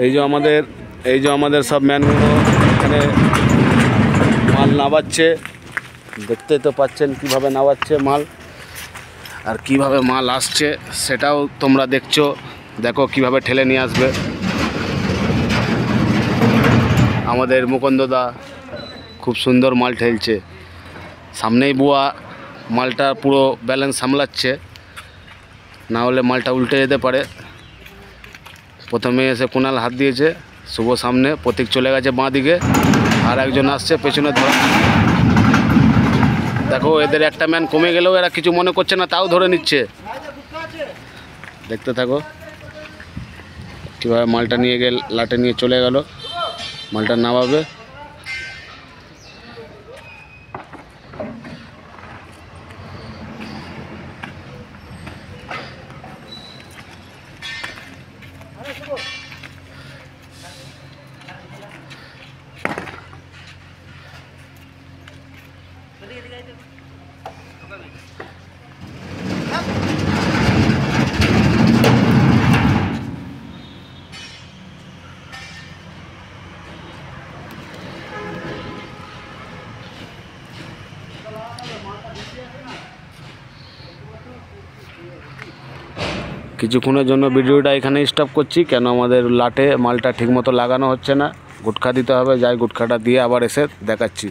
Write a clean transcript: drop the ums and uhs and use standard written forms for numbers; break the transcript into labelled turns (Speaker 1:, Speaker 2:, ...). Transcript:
Speaker 1: এই যে আমাদের সব ম্যানগুলো এখানে মাল নামাচ্ছে, দেখতেই তো পাচ্ছেন কিভাবে নামাচ্ছে মাল, আর কিভাবে মাল আসছে সেটাও তোমরা দেখছো। দেখো কিভাবে ঠেলে নিয়ে আসবে। আমাদের মুকুন্দদা খুব সুন্দর মাল ঠেলছে, সামনেই বুয়া মালটা পুরো ব্যালেন্স সামলাচ্ছে, না হলে মালটা উল্টে যেতে পারে। প্রথমে এসে কুণাল হাত দিয়েছে, শুভ সামনে, প্রতীক চলে গেছে বাঁ দিকে, আর একজন আসছে পেছনে ধরা। দেখো এদের একটা ম্যান কমে গেলেও এরা কিছু মনে করছে না, তাও ধরে নিচ্ছে। দেখতে থাকো কীভাবে মালটা নিয়ে গেল, লাটে নিয়ে চলে গেল, মালটা নামাবে। কিছুক্ষণের জন্য ভিডিওটা এখানেই স্টপ করছি, কেন আমাদের লাটে মালটা ঠিকমতো লাগানো হচ্ছে না। গুটখা দিতে হবে, যাই গুটখাটা দিয়ে আবার এসে দেখাচ্ছি।